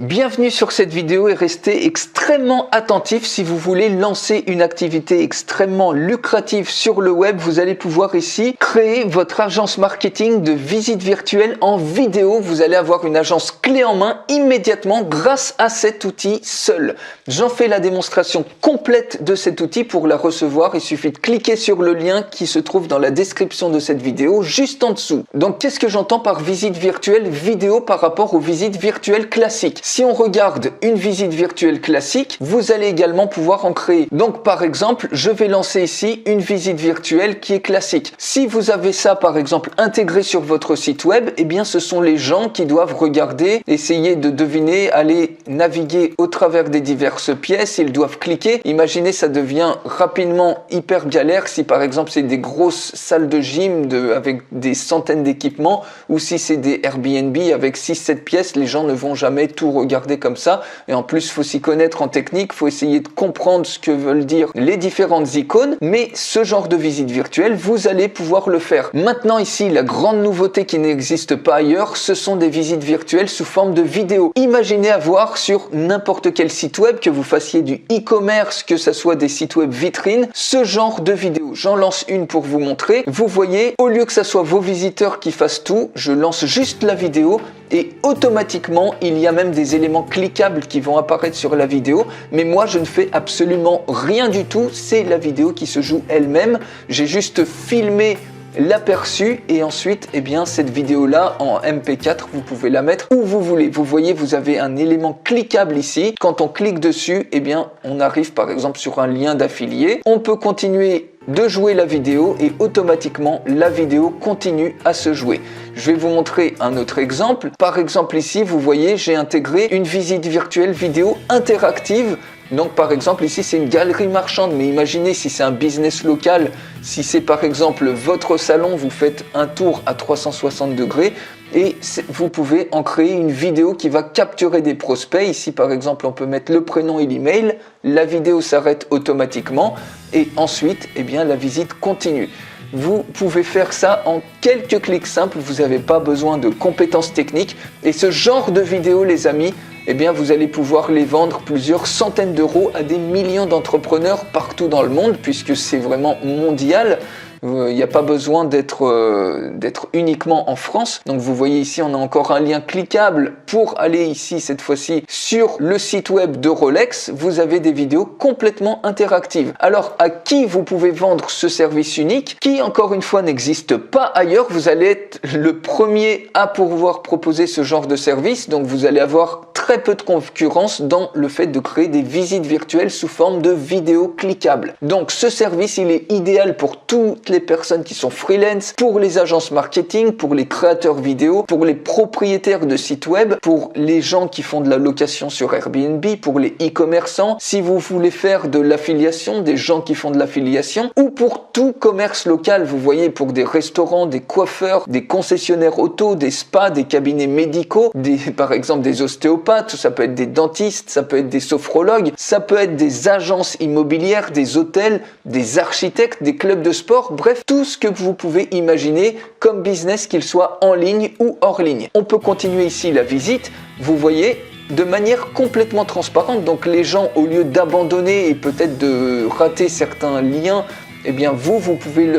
Bienvenue sur cette vidéo et restez extrêmement attentifs si vous voulez lancer une activité extrêmement lucrative sur le web. Vous allez pouvoir ici créer votre agence marketing de visite virtuelle en vidéo. Vous allez avoir une agence clé en main immédiatement grâce à cet outil seul. J'en fais la démonstration complète de cet outil. Pour la recevoir, il suffit de cliquer sur le lien qui se trouve dans la description de cette vidéo juste en dessous. Donc qu'est-ce que j'entends par visite virtuelle vidéo par rapport aux visites virtuelles classiques? Si on regarde une visite virtuelle classique, vous allez également pouvoir en créer. Donc par exemple, je vais lancer ici une visite virtuelle qui est classique. Si vous avez ça par exemple intégré sur votre site web, eh bien ce sont les gens qui doivent regarder, essayer de deviner, aller naviguer au travers des diverses pièces, ils doivent cliquer. Imaginez, ça devient rapidement hyper galère si par exemple c'est des grosses salles de gym avec des centaines d'équipements, ou si c'est des Airbnb avec 6-7 pièces, les gens ne vont jamais tout regarder comme ça. Et en plus, il faut s'y connaître en technique, il faut essayer de comprendre ce que veulent dire les différentes icônes. Mais ce genre de visite virtuelle, vous allez pouvoir le faire. Maintenant ici, la grande nouveauté qui n'existe pas ailleurs, ce sont des visites virtuelles sous forme de vidéo. Imaginez avoir sur n'importe quel site web, que vous fassiez du e-commerce, que ce soit des sites web vitrines, ce genre de vidéo. J'en lance une pour vous montrer. Vous voyez, au lieu que ce soit vos visiteurs qui fassent tout, je lance juste la vidéo et automatiquement, il y a même des éléments cliquables qui vont apparaître sur la vidéo. Mais moi, je ne fais absolument rien du tout. C'est la vidéo qui se joue elle-même. J'ai juste filmé l'aperçu et ensuite eh bien cette vidéo là en MP4 vous pouvez la mettre où vous voulez. Vous voyez, vous avez un élément cliquable ici. Quand on clique dessus, eh bien on arrive par exemple sur un lien d'affilié. On peut continuer de jouer la vidéo et automatiquement la vidéo continue à se jouer. Je vais vous montrer un autre exemple. Par exemple ici, vous voyez, j'ai intégré une visite virtuelle vidéo interactive. Donc par exemple ici c'est une galerie marchande, mais imaginez si c'est un business local, si c'est par exemple votre salon, vous faites un tour à 360 degrés et vous pouvez en créer une vidéo qui va capturer des prospects. Ici par exemple on peut mettre le prénom et l'email, la vidéo s'arrête automatiquement et ensuite eh bien la visite continue. Vous pouvez faire ça en quelques clics simples, vous n'avez pas besoin de compétences techniques et ce genre de vidéo les amis, eh bien vous allez pouvoir les vendre plusieurs centaines d'euros à des millions d'entrepreneurs partout dans le monde puisque c'est vraiment mondial. Il n'y a pas besoin d'être uniquement en France. Donc vous voyez ici, on a encore un lien cliquable pour aller ici, cette fois-ci, sur le site web de Rolex. Vous avez des vidéos complètement interactives. Alors, à qui vous pouvez vendre ce service unique, qui encore une fois n'existe pas ailleurs? Vous allez être le premier à pouvoir proposer ce genre de service. Donc vous allez avoir très peu de concurrence dans le fait de créer des visites virtuelles sous forme de vidéos cliquables. Donc ce service, il est idéal pour toutes les personnes qui sont freelance, pour les agences marketing, pour les créateurs vidéo, pour les propriétaires de sites web, pour les gens qui font de la location sur Airbnb, pour les e-commerçants, si vous voulez faire de l'affiliation, des gens qui font de l'affiliation, ou pour tout commerce local, vous voyez, pour des restaurants, des coiffeurs, des concessionnaires auto, des spas, des cabinets médicaux, par exemple des ostéopathes, ça peut être des dentistes, ça peut être des sophrologues, ça peut être des agences immobilières, des hôtels, des architectes, des clubs de sport, bref, tout ce que vous pouvez imaginer comme business, qu'il soit en ligne ou hors ligne. On peut continuer ici la visite, vous voyez, de manière complètement transparente. Donc les gens, au lieu d'abandonner et peut-être de rater certains liens, eh bien vous pouvez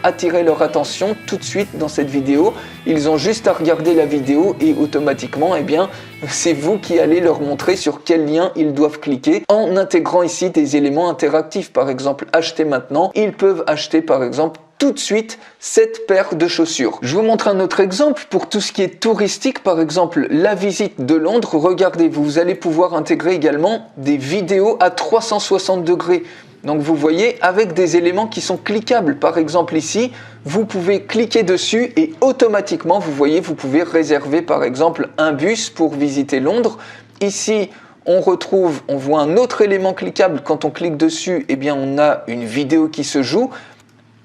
attirer leur attention tout de suite dans cette vidéo. Ils ont juste à regarder la vidéo et automatiquement, eh bien, c'est vous qui allez leur montrer sur quel lien ils doivent cliquer en intégrant ici des éléments interactifs. Par exemple, acheter maintenant. Ils peuvent acheter par exemple tout de suite cette paire de chaussures. Je vous montre un autre exemple pour tout ce qui est touristique. Par exemple, la visite de Londres. Regardez, vous allez pouvoir intégrer également des vidéos à 360 degrés. Donc vous voyez, avec des éléments qui sont cliquables. Par exemple ici, vous pouvez cliquer dessus et automatiquement, vous voyez, vous pouvez réserver par exemple un bus pour visiter Londres. Ici, on voit un autre élément cliquable. Quand on clique dessus, eh bien on a une vidéo qui se joue.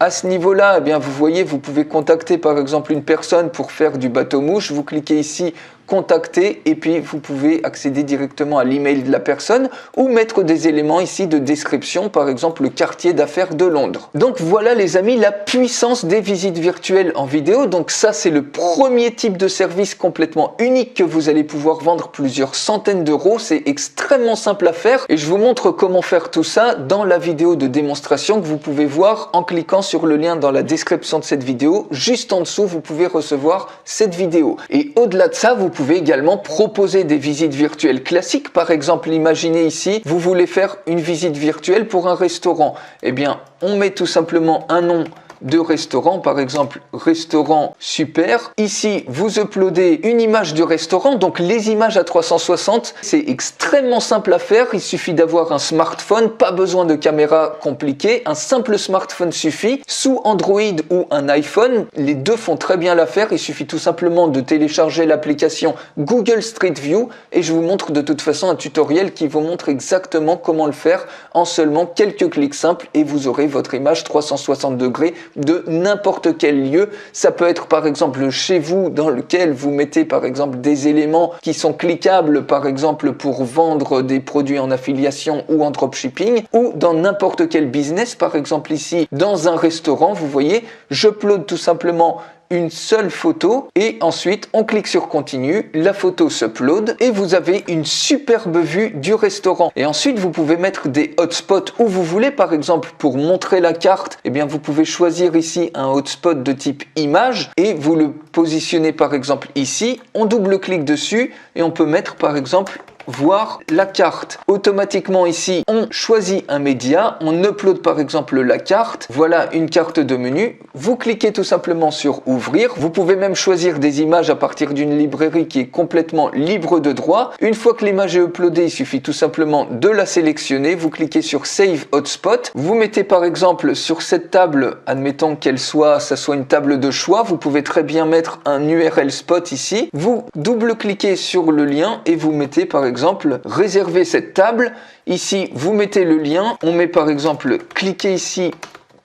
À ce niveau-là, eh bien, vous voyez, vous pouvez contacter par exemple une personne pour faire du bateau-mouche. Vous cliquez ici, contacter et puis vous pouvez accéder directement à l'email de la personne ou mettre des éléments ici de description, par exemple le quartier d'affaires de Londres. Donc voilà les amis, la puissance des visites virtuelles en vidéo. Donc ça c'est le premier type de service complètement unique que vous allez pouvoir vendre plusieurs centaines d'euros. C'est extrêmement simple à faire et je vous montre comment faire tout ça dans la vidéo de démonstration que vous pouvez voir en cliquant sur le lien dans la description de cette vidéo. Juste en dessous, vous pouvez recevoir cette vidéo. Et au-delà de ça, vous pouvez également proposer des visites virtuelles classiques. Par exemple, imaginez ici, vous voulez faire une visite virtuelle pour un restaurant. Eh bien, on met tout simplement un nom de restaurant, par exemple restaurant super. Ici vous uploadez une image du restaurant, donc les images à 360, c'est extrêmement simple à faire. Il suffit d'avoir un smartphone, pas besoin de caméra compliquée, un simple smartphone suffit. Sous Android ou un iPhone, les deux font très bien l'affaire. Il suffit tout simplement de télécharger l'application Google Street View et je vous montre de toute façon un tutoriel qui vous montre exactement comment le faire en seulement quelques clics simples et vous aurez votre image 360 degrés de n'importe quel lieu. Ça peut être par exemple chez vous dans lequel vous mettez par exemple des éléments qui sont cliquables par exemple pour vendre des produits en affiliation ou en dropshipping ou dans n'importe quel business. Par exemple ici dans un restaurant, vous voyez, j'upload tout simplement une seule photo et ensuite on clique sur continue, la photo s'upload et vous avez une superbe vue du restaurant. Et ensuite vous pouvez mettre des hotspots où vous voulez. Par exemple pour montrer la carte, eh bien vous pouvez choisir ici un hotspot de type image et vous le positionnez par exemple ici, on double-clique dessus et on peut mettre par exemple voir la carte. Automatiquement ici, on choisit un média, on upload par exemple la carte. Voilà une carte de menu. Vous cliquez tout simplement sur ouvrir. Vous pouvez même choisir des images à partir d'une librairie qui est complètement libre de droit. Une fois que l'image est uploadée, il suffit tout simplement de la sélectionner. Vous cliquez sur Save Hotspot. Vous mettez par exemple sur cette table, admettons qu'elle soit, ça soit une table de choix. Vous pouvez très bien mettre un URL spot ici. Vous double-cliquez sur le lien et vous mettez par exemple réserver cette table. Ici, vous mettez le lien. On met par exemple, cliquez ici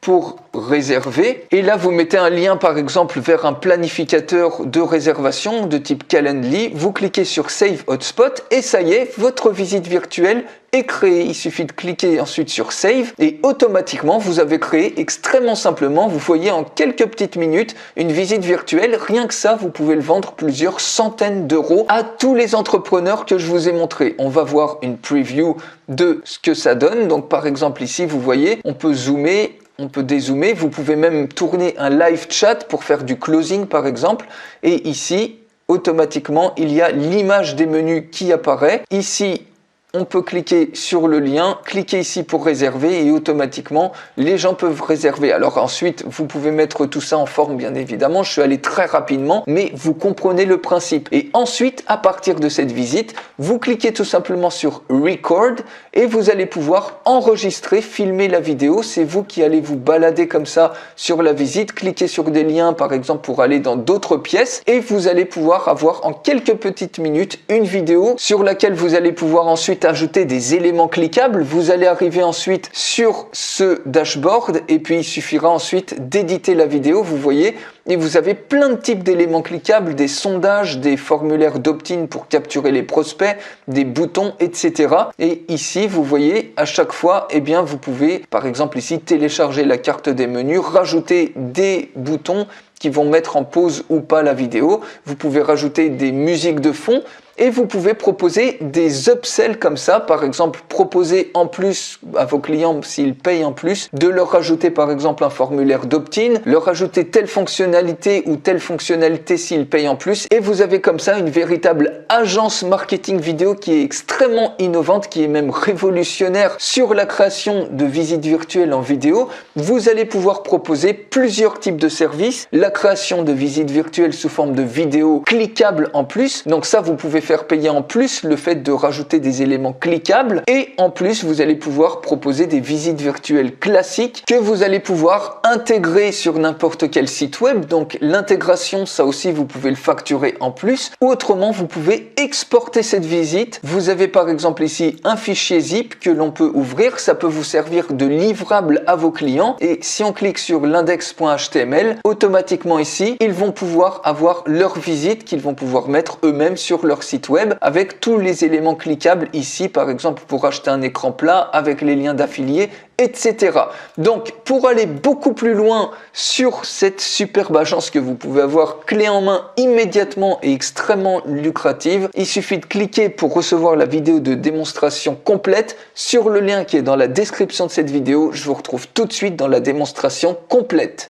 pour réserver et là vous mettez un lien par exemple vers un planificateur de réservation de type Calendly. Vous cliquez sur Save Hotspot et ça y est, votre visite virtuelle est créée. Il suffit de cliquer ensuite sur Save et automatiquement vous avez créé extrêmement simplement, vous voyez en quelques petites minutes, une visite virtuelle. Rien que ça, vous pouvez le vendre plusieurs centaines d'euros à tous les entrepreneurs que je vous ai montré. On va voir une preview de ce que ça donne. Donc par exemple ici, vous voyez, on peut zoomer, on peut dézoomer, vous pouvez même tourner un live chat pour faire du closing par exemple. Et ici, automatiquement, il y a l'image des menus qui apparaît. Ici, on peut cliquer sur le lien, cliquer ici pour réserver et automatiquement les gens peuvent réserver. Alors ensuite vous pouvez mettre tout ça en forme bien évidemment, je suis allé très rapidement mais vous comprenez le principe. Et ensuite à partir de cette visite, vous cliquez tout simplement sur Record et vous allez pouvoir enregistrer, filmer la vidéo. C'est vous qui allez vous balader comme ça sur la visite, cliquer sur des liens par exemple pour aller dans d'autres pièces et vous allez pouvoir avoir en quelques petites minutes une vidéo sur laquelle vous allez pouvoir ensuite ajouter des éléments cliquables. Vous allez arriver ensuite sur ce dashboard et puis il suffira ensuite d'éditer la vidéo, vous voyez, et vous avez plein de types d'éléments cliquables, des sondages, des formulaires d'opt-in pour capturer les prospects, des boutons, etc. Et ici, vous voyez, à chaque fois, eh bien, vous pouvez, par exemple ici, télécharger la carte des menus, rajouter des boutons qui vont mettre en pause ou pas la vidéo. Vous pouvez rajouter des musiques de fond et vous pouvez proposer des upsells comme ça. Par exemple, proposer en plus à vos clients, s'ils payent en plus, de leur rajouter par exemple un formulaire d'opt-in, leur rajouter telle fonctionnalité ou telle fonctionnalité s'ils payent en plus. Et vous avez comme ça une véritable agence marketing vidéo qui est extrêmement innovante, qui est même révolutionnaire sur la création de visites virtuelles en vidéo. Vous allez pouvoir proposer plusieurs types de services, la création de visites virtuelles sous forme de vidéos cliquables en plus. Donc ça, vous pouvez faire faire payer en plus le fait de rajouter des éléments cliquables et en plus vous allez pouvoir proposer des visites virtuelles classiques que vous allez pouvoir intégrer sur n'importe quel site web. Donc l'intégration, ça aussi vous pouvez le facturer en plus, ou autrement vous pouvez exporter cette visite. Vous avez par exemple ici un fichier zip que l'on peut ouvrir, ça peut vous servir de livrable à vos clients et si on clique sur l'index.html, automatiquement ici ils vont pouvoir avoir leur visite qu'ils vont pouvoir mettre eux-mêmes sur leur site web avec tous les éléments cliquables ici, par exemple pour acheter un écran plat avec les liens d'affiliés, etc. Donc pour aller beaucoup plus loin sur cette superbe agence que vous pouvez avoir clé en main immédiatement et extrêmement lucrative, il suffit de cliquer pour recevoir la vidéo de démonstration complète sur le lien qui est dans la description de cette vidéo. Je vous retrouve tout de suite dans la démonstration complète.